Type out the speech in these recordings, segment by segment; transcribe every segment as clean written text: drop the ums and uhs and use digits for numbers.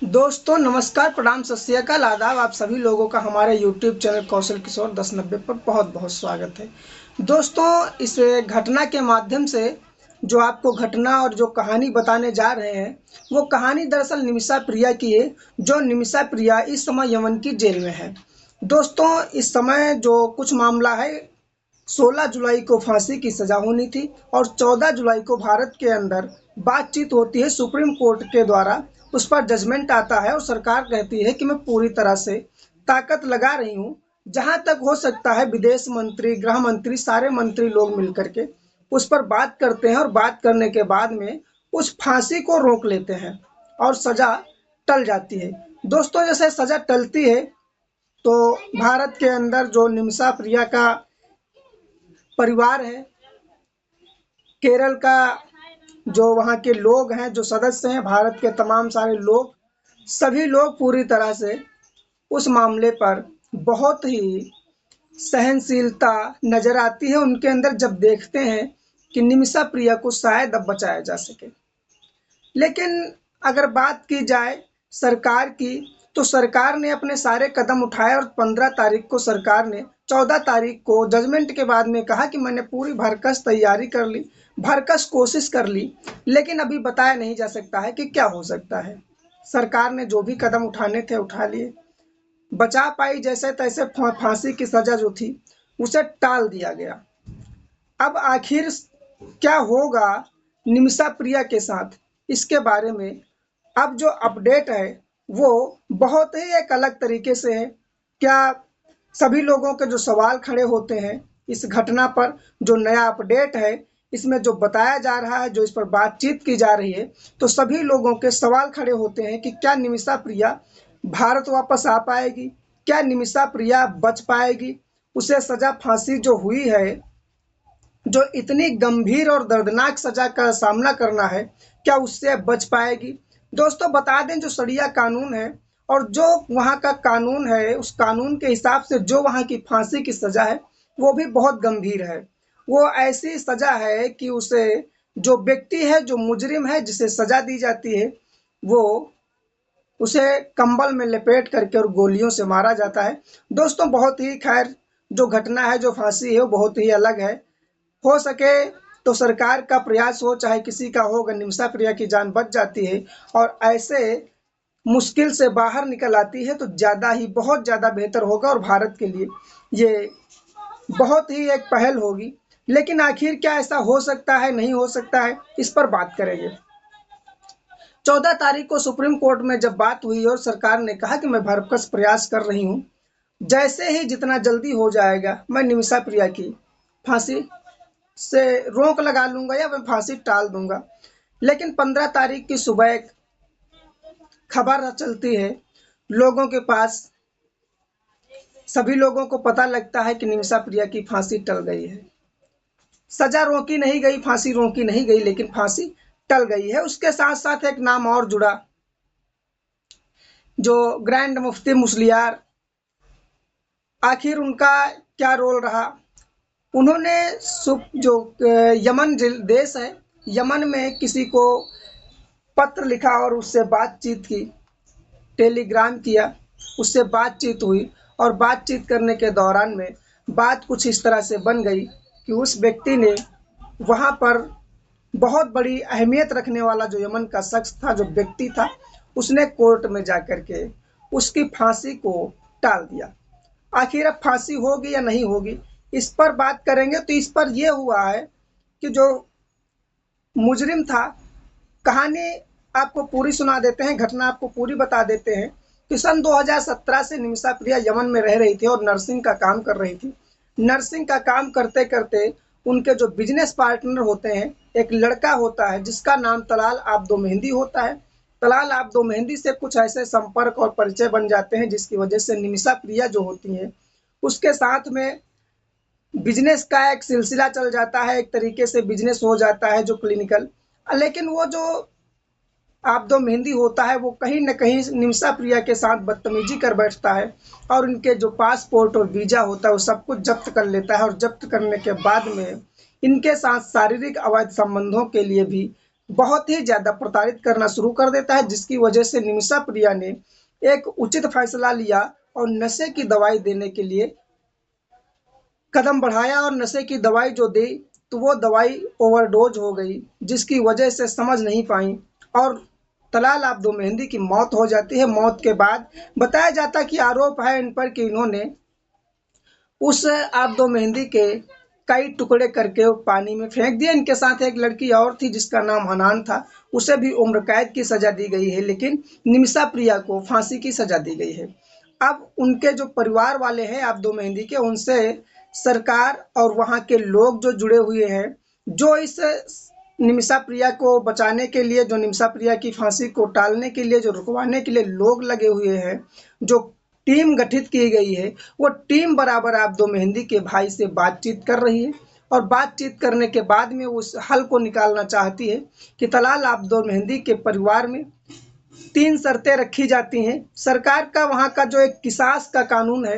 दोस्तों नमस्कार, प्रणाम, सत श्री अकाल, आदाब। आप सभी लोगों का हमारे YouTube चैनल कौशल किशोर 1090 पर बहुत बहुत स्वागत है। दोस्तों, इस घटना के माध्यम से जो आपको घटना और जो कहानी बताने जा रहे हैं, वो कहानी दरअसल निमिषा प्रिया की है। जो निमिषा प्रिया इस समय यमन की जेल में है। दोस्तों, इस समय जो कुछ मामला है, 16 जुलाई को फांसी की सजा होनी थी और 14 जुलाई को भारत के अंदर बातचीत होती है सुप्रीम कोर्ट के द्वारा। उस पर जजमेंट आता है और सरकार कहती है कि मैं पूरी तरह से ताकत लगा रही हूँ। जहां तक हो सकता है विदेश मंत्री, गृह मंत्री, सारे मंत्री लोग मिलकर के उस पर बात करते हैं और बात करने के बाद में उस फांसी को रोक लेते हैं और सजा टल जाती है। दोस्तों, जैसे सजा टलती है तो भारत के अंदर जो निमिषा प्रिया का परिवार है, केरल का जो वहाँ के लोग हैं, जो सदस्य हैं, भारत के तमाम सारे लोग, सभी लोग पूरी तरह से उस मामले पर बहुत ही सहनशीलता नजर आती है उनके अंदर जब देखते हैं कि निमिषा प्रिया को शायद अब बचाया जा सके। लेकिन अगर बात की जाए सरकार की, तो सरकार ने अपने सारे कदम उठाए और 15 तारीख को सरकार ने 14 तारीख को जजमेंट के बाद में कहा कि मैंने पूरी भरकस तैयारी कर ली, भरकस कोशिश कर ली, लेकिन अभी बताया नहीं जा सकता है कि क्या हो सकता है। सरकार ने जो भी कदम उठाने थे उठा लिए, बचा पाई जैसे तैसे फांसी की सजा जो थी उसे टाल दिया गया। अब आखिर क्या होगा निमिषा प्रिया के साथ, इसके बारे में अब जो अपडेट है वो बहुत ही एक अलग तरीके से है। क्या सभी लोगों के जो सवाल खड़े होते हैं इस घटना पर, जो नया अपडेट है इसमें जो बताया जा रहा है, जो इस पर बातचीत की जा रही है, तो सभी लोगों के सवाल खड़े होते हैं कि क्या निमिषा प्रिया भारत वापस आ पाएगी, क्या निमिषा प्रिया बच पाएगी, उसे सजा फांसी जो हुई है, जो इतनी गंभीर और दर्दनाक सजा का सामना करना है, क्या उससे बच पाएगी। दोस्तों, बता दें जो शरिया कानून है और जो वहाँ का कानून है, उस कानून के हिसाब से जो वहाँ की फांसी की सजा है वो भी बहुत गंभीर है। वो ऐसी सजा है कि उसे, जो व्यक्ति है, जो मुजरिम है, जिसे सजा दी जाती है, वो उसे कंबल में लपेट करके और गोलियों से मारा जाता है। दोस्तों, बहुत ही खैर जो घटना है, जो फांसी है, वो बहुत ही अलग है। हो सके तो सरकार का प्रयास हो, चाहे किसी का हो, अगर निमिषा प्रिया की जान बच जाती है और ऐसे मुश्किल से बाहर निकल आती है तो ज़्यादा ही, बहुत ज़्यादा बेहतर होगा और भारत के लिए ये बहुत ही एक पहल होगी। लेकिन आखिर क्या ऐसा हो सकता है, नहीं हो सकता है, इस पर बात करेंगे। 14 तारीख को सुप्रीम कोर्ट में जब बात हुई और सरकार ने कहा कि मैं भरसक प्रयास कर रही हूँ, जैसे ही जितना जल्दी हो जाएगा मैं निमिषा प्रिया की फांसी से रोक लगा लूंगा या मैं फांसी टाल दूंगा। लेकिन 15 तारीख की सुबह एक खबर चलती है लोगों के पास, सभी लोगों को पता लगता है कि निमिषा प्रिया की फांसी टल गई है। सजा रोकी नहीं गई, फांसी रोकी नहीं गई, लेकिन फांसी टल गई है। उसके साथ साथ एक नाम और जुड़ा, जो ग्रैंड मुफ्ती मुस्लियार। आखिर उनका क्या रोल रहा? उन्होंने जो यमन देश है, यमन में किसी को पत्र लिखा और उससे बातचीत की, टेलीग्राम किया, उससे बातचीत हुई और बातचीत करने के दौरान में बात कुछ इस तरह से बन गई कि उस व्यक्ति ने वहाँ पर बहुत बड़ी अहमियत रखने वाला जो यमन का शख्स था, जो व्यक्ति था, उसने कोर्ट में जाकर के उसकी फांसी को टाल दिया। आखिर अब फांसी होगी या नहीं होगी, इस पर बात करेंगे। तो इस पर यह हुआ है कि जो मुजरिम था, कहानी आपको पूरी सुना देते हैं, घटना आपको पूरी बता देते हैं कि सन 2017 से निमिषा प्रिया यमन में रह रही थी और नर्सिंग का काम कर रही थी। नर्सिंग का काम करते करते उनके जो बिजनेस पार्टनर होते हैं, एक लड़का होता है जिसका नाम तलाल आब्दो मेहंदी होता है। तलाल आब्दो मेहंदी से कुछ ऐसे संपर्क और परिचय बन जाते हैं जिसकी वजह से निमिषा प्रिया जो होती हैं उसके साथ में बिजनेस का एक सिलसिला चल जाता है, एक तरीके से बिजनेस हो जाता है जो क्लिनिकल। लेकिन वो जो आब्दो मेहंदी होता है वो कहीं न कहीं निमिषा प्रिया के साथ बदतमीजी कर बैठता है और इनके जो पासपोर्ट और वीज़ा होता है वो सब कुछ जब्त कर लेता है और जब्त करने के बाद में इनके साथ शारीरिक अवैध संबंधों के लिए भी बहुत ही ज़्यादा प्रताड़ित करना शुरू कर देता है, जिसकी वजह से निमिषा प्रिया ने एक उचित फैसला लिया और नशे की दवाई देने के लिए कदम बढ़ाया और नशे की दवाई जो दी तो वो दवाई ओवरडोज हो गई, जिसकी वजह से समझ नहीं पाई और तलाल आब्दो मेहंदी की मौत हो जाती है। मौत के बाद बताया जाता कि आरोप है इन पर कि इन्होंने उस आब्दो मेहंदी के कई टुकड़े करके वो पानी में फेंक दिए। इनके साथ एक लड़की और थी जिसका नाम हनान था, उसे भी उम्र कैद की सजा दी गई है, लेकिन निमिषा प्रिया को फांसी की सजा दी गई है। अब उनके जो परिवार वाले हैं आब्दो मेहंदी के, उनसे सरकार और वहाँ के लोग जो जुड़े हुए हैं, जो इस निमिषा प्रिया को बचाने के लिए, जो निमिषा प्रिया की फांसी को टालने के लिए, जो रुकवाने के लिए लोग लगे हुए हैं, जो टीम गठित की गई है, वो टीम बराबर आब्दो मेहंदी के भाई से बातचीत कर रही है और बातचीत करने के बाद में उस हल को निकालना चाहती है कि तलाल आब्दो मेहंदी के परिवार में 3 शर्तें रखी जाती हैं। सरकार का वहाँ का जो एक किसास का कानून है,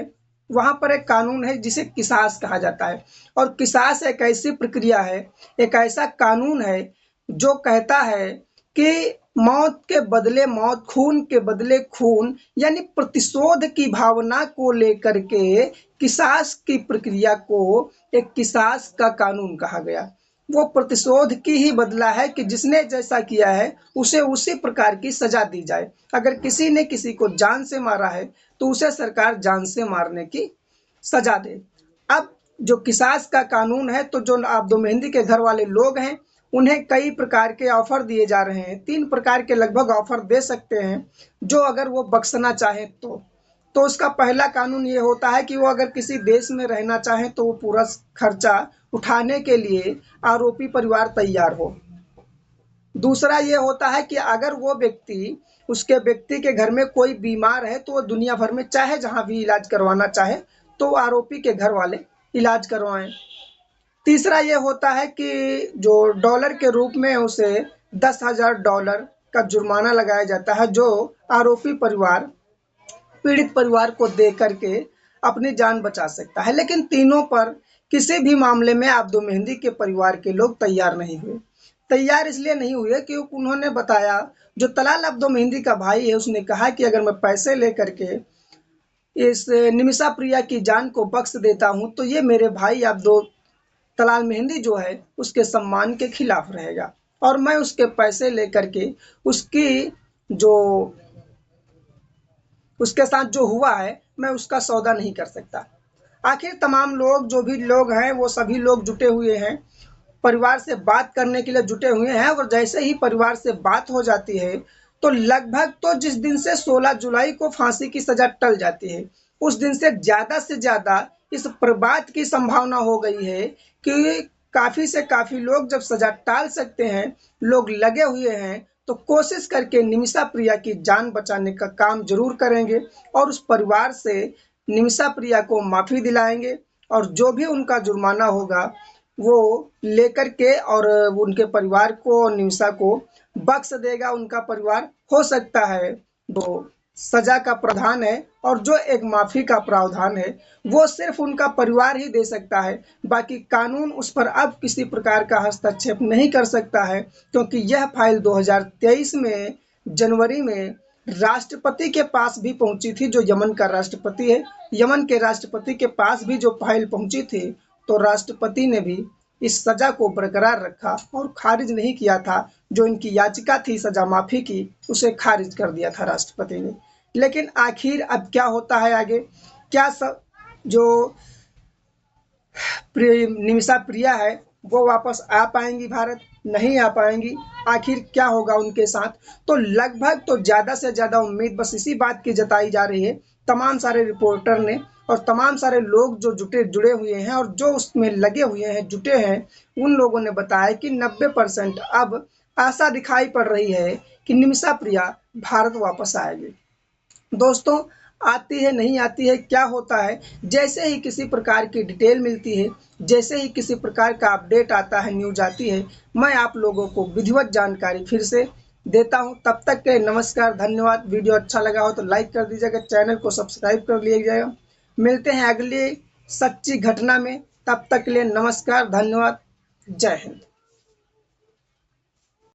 वहाँ पर एक कानून है जिसे किसास कहा जाता है और किसास एक ऐसी प्रक्रिया है, एक ऐसा कानून है जो कहता है कि मौत के बदले मौत, खून के बदले खून, यानी प्रतिशोध की भावना को लेकर के किसास की प्रक्रिया को एक किसास का कानून कहा गया। वो प्रतिशोध की ही बदला है कि जिसने जैसा किया है उसे उसी प्रकार की सजा दी जाए। अगर किसी ने किसी को जान से मारा है तो उसे सरकार जान से मारने की सजा दे। अब जो किसास का कानून है, तो जो आब्दो मेहंदी के घर वाले लोग हैं, उन्हें कई प्रकार के ऑफर दिए जा रहे हैं। 3 प्रकार के लगभग ऑफर दे सकते हैं, जो अगर वो बख्शना चाहें तो उसका पहला कानून ये होता है कि वो अगर किसी देश में रहना चाहें तो वो पूरा खर्चा उठाने के लिए आरोपी परिवार तैयार हो। दूसरा ये होता है कि अगर वो व्यक्ति, उसके व्यक्ति के घर में कोई बीमार है तो वो दुनिया भर में चाहे जहाँ भी इलाज करवाना चाहे तो आरोपी के घर वाले इलाज करवाएं। तीसरा ये होता है कि जो डॉलर के रूप में उसे $10,000 का जुर्माना लगाया जाता है, जो आरोपी परिवार पीड़ित परिवार को दे करके अपनी जान बचा सकता है। लेकिन तीनों पर किसी भी मामले में आब्दो मेहंदी के परिवार के लोग तैयार नहीं हुए। तैयार इसलिए नहीं हुए क्योंकि उन्होंने बताया, जो तलाल आब्दो मेहंदी का भाई है उसने कहा कि अगर मैं पैसे लेकर के इस निमिषा प्रिया की जान को बख्श देता हूं तो ये मेरे भाई आब्दो तलाल मेहंदी जो है उसके सम्मान के खिलाफ रहेगा और मैं उसके पैसे लेकर के उसकी जो उसके साथ जो हुआ है मैं उसका सौदा नहीं कर सकता। आखिर तमाम लोग, जो भी लोग हैं, वो सभी लोग जुटे हुए हैं, परिवार से बात करने के लिए जुटे हुए हैं और जैसे ही परिवार से बात हो जाती है तो लगभग, तो जिस दिन से 16 जुलाई को फांसी की सजा टल जाती है, उस दिन से ज़्यादा इस पर बात की संभावना हो गई है कि काफ़ी से काफ़ी लोग जब सजा टाल सकते हैं, लोग लगे हुए हैं, तो कोशिश करके निमिषा प्रिया की जान बचाने का काम जरूर करेंगे और उस परिवार से निमिषा प्रिया को माफ़ी दिलाएंगे और जो भी उनका जुर्माना होगा वो लेकर के और उनके परिवार को, निमिषा को बख्श देगा उनका परिवार। हो सकता है तो सजा का प्रावधान है और जो एक माफ़ी का प्रावधान है वो सिर्फ उनका परिवार ही दे सकता है, बाकी कानून उस पर अब किसी प्रकार का हस्तक्षेप नहीं कर सकता है, क्योंकि यह फाइल 2023 में जनवरी में राष्ट्रपति के पास भी पहुंची थी, जो यमन का राष्ट्रपति है। यमन के राष्ट्रपति के पास भी जो फाइल पहुंची थी तो राष्ट्रपति ने भी इस सजा को बरकरार रखा और खारिज नहीं किया था। जो इनकी याचिका थी सजा माफ़ी की, उसे खारिज कर दिया था राष्ट्रपति ने। लेकिन आखिर अब क्या होता है आगे, क्या सब जो निमिषा प्रिया है वो वापस आ पाएंगी भारत, नहीं आ पाएंगी, आखिर क्या होगा उनके साथ? तो लगभग, तो ज़्यादा से ज़्यादा उम्मीद बस इसी बात की जताई जा रही है, तमाम सारे रिपोर्टर ने और तमाम सारे लोग जो जुड़े हुए हैं और जो उसमें लगे हुए हैं, जुटे हैं, उन लोगों ने बताया कि 90% अब आशा दिखाई पड़ रही है कि निमिषा प्रिया भारत वापस आएगी। दोस्तों, आती है नहीं आती है, क्या होता है, जैसे ही किसी प्रकार की डिटेल मिलती है, जैसे ही किसी प्रकार का अपडेट आता है, न्यूज आती है, मैं आप लोगों को विधिवत जानकारी फिर से देता हूं। तब तक के नमस्कार, धन्यवाद। वीडियो अच्छा लगा हो तो लाइक कर दीजिएगा, चैनल को सब्सक्राइब कर लीजिएगा। मिलते हैं अगली सच्ची घटना में, तब तक के लिए नमस्कार, धन्यवाद, जय हिंद।